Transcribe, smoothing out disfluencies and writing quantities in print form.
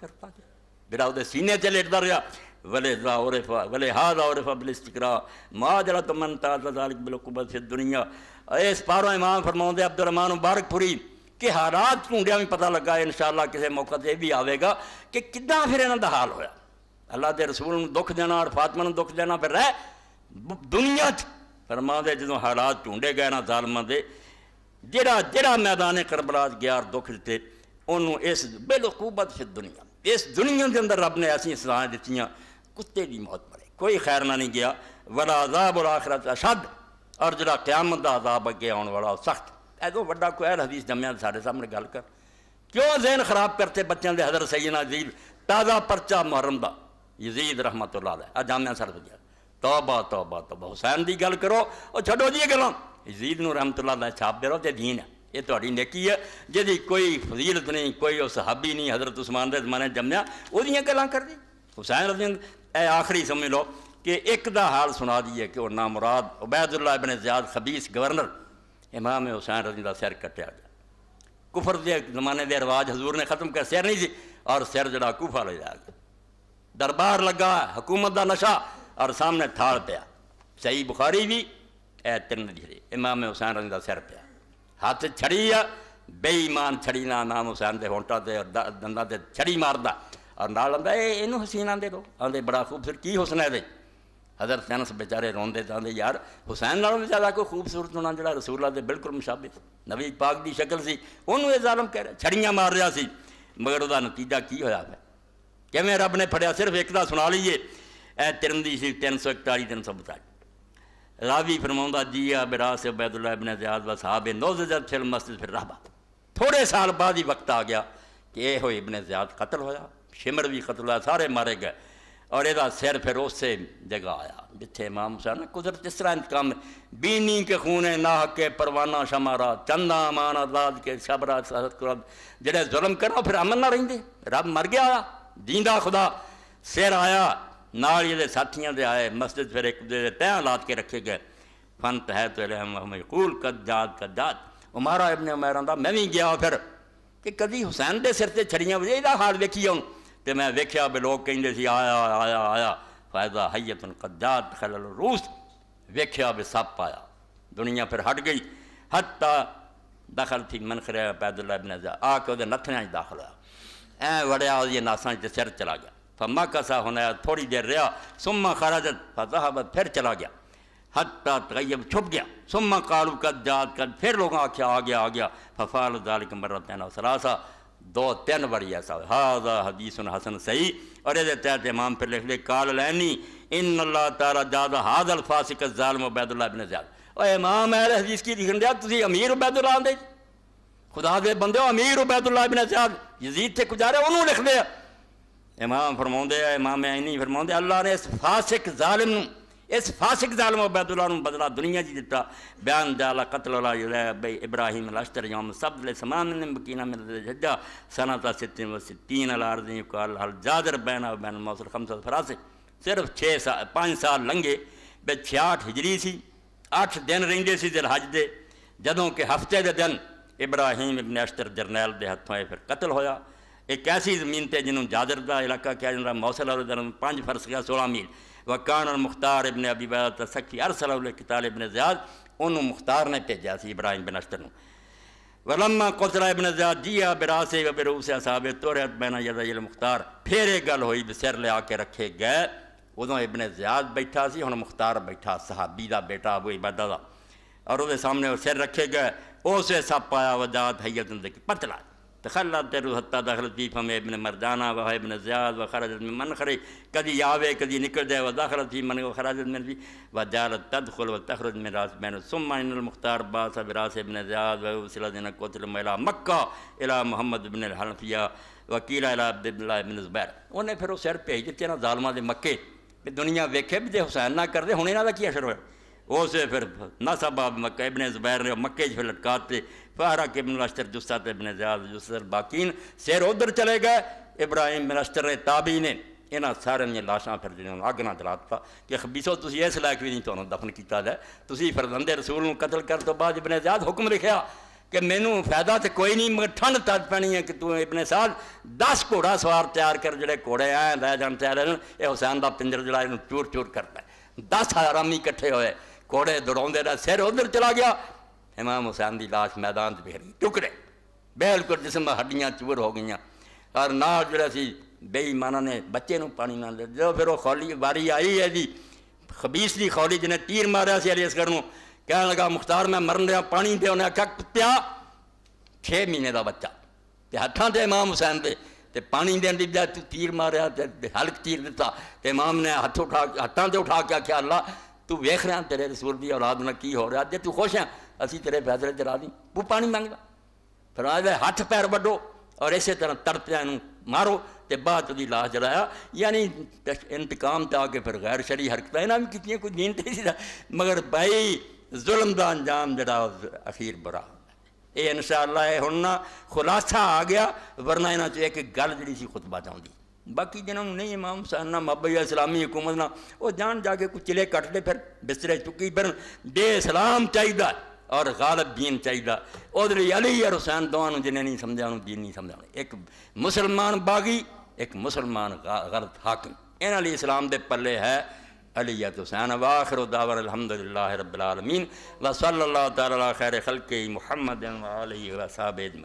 کرتا گیا میرا وہ سینے سے لیٹتا رہا ولے ہاضا عرف بالاستقراء معاجرۃ من تاز ذلک بالعقوبۃ فی الدنیا۔ اس پاروں امام فرماؤں عبد الرحمن مبارک پوری کہ حالات ڈھونڈیا بھی پتہ لگا انشاءاللہ کسی موقع سے بھی آئے گا کہ کداں پھر انہوں دا حال ہویا۔ اللہ دے رسول دکھ دینا اور فاطمہ نے دکھ دینا پھر رہ دنیا فرما دے جدوں حالات ڈھونڈے گئے نا ظالماں دے جڑا میدان کربلا گیا اور دکھ دیتے انہوں اس بالعقوبۃ فی الدنیا اس دنیا کے اندر رب نے ایسی سزائیں دیتیاں کتے دی موت مرے کوئی خیر نہ نہیں گیا۔ ولا عذاب الآخرۃ اشد اور جڑا قیامت دا عذاب اگے آن والا سخت۔ ایدو بڑا کوئی اہل حدیث جمعہ سارے سامنے گل کر کیوں ذہن خراب کرتے بچوں دے حضرت سیدنا یزید تازہ پرچہ محرم دا یزید رحمت اللہ علیہ جامعہ سر گیا توبہ توبہ توبہ حسین دی گل کرو اور چھڈو جی گلاں یزید نو رحمت اللہ علیہ چھاپ دے رہو تے دین ہے یہ تہاڈی نیکی ہے جدی کوئی فضیلت نہیں کوئی وہ صحابی نہیں حضرت عثمان دے زمانے جمعہ وہ دیاں گلاں کر دی حسین رضی اللہ اے آخری سمجھ لو کہ ایک دا حال سنا دیئے کہ وہ نامراد عبید اللہ ابن زیاد خبیث گورنر امام حسین رضی اللہ سر کٹیا گیا کفر دے زمانے دے رواج حضور نے ختم کر سر نہیں سی اور سر جڑا کوفہ لے جا گیا دربار لگا حکومت دا نشہ اور سامنے تھاڑ پیا صحیح بخاری بھی اے ترمذی امام حسین رضی اللہ سر پیا ہاتھ چھڑی ہے بے ایمان چھڑی نہ امام حسین دے ہونٹا تے اور دنداں تے چھڑی ماردا اور نال آندا اے اینوں حسین آندے لو آندے بڑا خوبصورت کی حسن ہے دے حضرت انس بیچارے روندے تے آندے یار حسین نالوں زیادہ کوئی خوبصورت ہونا جڑا رسول اللہ دے بالکل مشابہ نبی پاک دی شکل سی اونوں اے ظالم کہہ رہا چھڑیاں مار رہا سی مگر دا نتیجہ کی ہویا ہے کیویں رب نے پڑھیا صرف ایک دا سنا لیجئے اے ترمذی سی 341 342 راوی فرماؤں جی براس عبید اللہ ابن زیاد و صحاب نوزجت فی المسجد فی الرحبہ تھوڑے سال بعد ہی وقت آ گیا کہ اے ہوئی ابن زیاد قتل ہویا شمر بھی قتل ہوا سارے مارے گئے اور یہ سر پھر اس سے جگہ آیا جتھے امام حسین قدرت اس طرح انتقام بینی کے خون ناحق کے پروانہ شمارا چندہ امان آزاد کے شبرا جڑے ظلم کرنا پھر امن نہ رہندے رب مر گیا آیا دیندہ خدا سر آیا نال یہ ساتھیاں دے آئے مسجد پھر ایک دے تیاں لات کے رکھے گئے فن تحت علیہم وہم یقول قد جات عمارہ ابن عمیر آندا میں بھی گیا پھر کہ کدی حسین دے سر تے چھڑیاں وجہ دا حال ویکھی ہوں تے میں ویکھیا بے لوگ کہندے سی آیا آیا آیا فائدہ حیت قد جات خلل الروس ویکھیا بے سپ آیا دنیا پھر ہٹ گئی حتی دخل تھی منخر عبید اللہ ابن زیاد آ کے وہ نتھنیاں داخل ہوا اے وڑیا یہ ناساں تے سر چلا گیا فما کسا ہونا تھوڑی دیر رہا ثم خرجت فذهبت پھر چلا گیا حتی تغیب چھپ گیا ثم قالوا قد جات قد پھر لوگوں آکھیا آ گیا ففعل ذلك مرتين و ثلاثه 2-3 باری ایسا هذا حدیث حسن صحیح اور یہ تحت امام پھر لکھ لے قال لعنی ان اللہ تعالی جاز هذا الفاسق الظالم عبید اللہ ابن زیاد اے امام اہل حدیث کی لکھن دیا تسی امیر عبید اللہ دے خدا دے بندے امیر عبید اللہ ابن زیاد یزید تے گزارے انہوں لکھ دیا امام فرماؤں دے امام عینی فرماؤں دے اللہ نے اس فاسق ظالم عبید اللہ نے بدلہ دنیا جی دیتا بیان جالا قتل اللہ ابراہیم الاشتر یوم سبت لسمان مکینہ من الحجہ سنتا 66 الارض یقال حل جادر بین بین الموصل 5 فراسے صرف 5 سال لنگے بے 66 ہجری سی 8 دن رہندے سی ذی الحج دے جدوں کہ ہفتے دے دن ابراہیم ابن اشتر جرنیل دے ہتھوں پھر قتل ہویا ایک ایسی زمین تے جنہوں جادر دا علاقہ کیا جنہوں موصل اور درم 5 فرس گیا 16 میل وکان المختار ابن ابی بیعت سکی ارسل علیہ قتال ابن زیاد انہوں مختار نے بھیجا سی ابراہیم بن اشتر نوں ولما قتل ابن زیاد جیا براسے و بروس اصحاب طورت بین یدی المختار پھر ایک گل ہوئی بسر لے آ کے رکھے گئے ادوں ابن زیاد بیٹھا سی ہن مختار بیٹھا صحابی دا بیٹا ابو عبیدہ دا اور وہ سامنے سر رکھے گئے اسے سپ آیا وجات حیت اندر پتلا تخلت روح حتی داخلت فی فم ابن مرجانہ و ابن زیاد و خرجت من منخری کدی آوے کدی نکل جائے و داخلت فی من و خرجت من فی و جالت تدخل و تخرج من راس بین ثم ان المختار باس براس ابن زیاد و وصل دین قتل الى مکہ الى محمد بن الحنفیہ وکیل الى عبد اللہ بن زبیر انہیں پھر وہ سر بھیج دیتے نا ظالمہ دے مکے دنیا ویکھے بھی جے حسین نہ کر دے ہونے نہ دا کیا شروع ہے اسے پھر نصب مکہ ابن زبیر نے مکے پھر لٹکاتے فہرک ابن الاشتر جسات ابن زیاد جسر باقین سیر ادھر چلے گئے ابراہیم بن اشتر تابعی نے انہاں سارے نے لاشاں پھر جنہوں آگ نہ دلاتا کہ خبیثو تسی اس لائق بھی نہیں تو دفن کیتا جائے تسی فرزند رسول قتل کر تو بعد ابن زیاد حکم لکھیا کہ مینوں فائدہ تو کوئی نہیں مگر ٹھنڈ تد پینی ہے کہ تو ابن سعد 10 گھوڑا سوار تیار کر جڑے گھوڑے آئے لے جان تیار ہیں یہ حسین دا پنجر جڑا انہوں چور چور کرتا ہے 10 حرامی کٹھے ہوئے گھوڑے دوڑاؤندے رہے سر ادھر چلا گیا امام حسین دی لاش میدان تے بکھری ٹکڑے بالکل جسم ہڈیاں چور ہو گئیاں اور نال جڑا سی بے ایماناں نے بچے نوں پانی نہ لے جو پھر وہ خولی واری آئی ہے جی خبیث دی خولی جنہیں تیر ماریا سی علی اصغر نوں کہنے لگا مختار میں مرن رہا پانی دے انہیں آکھا کتیا 6 مہینے دا بچہ تے ہتھاں تے امام حسین تے پانی دین دی بجائے تو تیر ماریا تے ہلک تیر دیتا تے امام نے ہتھاں تے اٹھا کے آکھیا اللہ تو ویکھ رہا تیرے رسول دی اولاد نہ کی ہو رہا جے تو خوش ہیں اسی تیرے فیصلے تے راضی وہ پانی مانگدا پھر آدھے ہاتھ پیر وڈو اور اسی طرح تڑپیاں نوں مارو تے بعد دی لاش جلایا یعنی انتقام تے آگے پھر غیر شرعی حرکتیں انہاں بھی کتنی کوئی دین تے سی مگر بھائی ظلم دا انجام جڑا اخیر برا یہ انشاءاللہ ہے ہن خلاصہ آ گیا ورنہ انہاں چ ایک گل جڑی سی خطبہ چاہندی باقی جنہوں نے نہیں امام حسین نہ مابعد اسلامی حکومت نہ وہ جان جا کے کچھ چلے کٹ دے پھر بسترے چکی پھر بے اسلام چاہیے اور غالب دین چاہیے ادھر علی اور حسین دونوں جنہیں نہیں سمجھا انہوں دین نہیں سمجھا ایک مسلمان باغی ایک مسلمان غلط حاکم انہاں علی اسلام دے پلے ہے علیت حسین واخر دعوانا الحمدللہ رب العالمین وصلی اللہ تعالی علی خیر خلقہ محمد و آلہ و صحابہ اجمعین.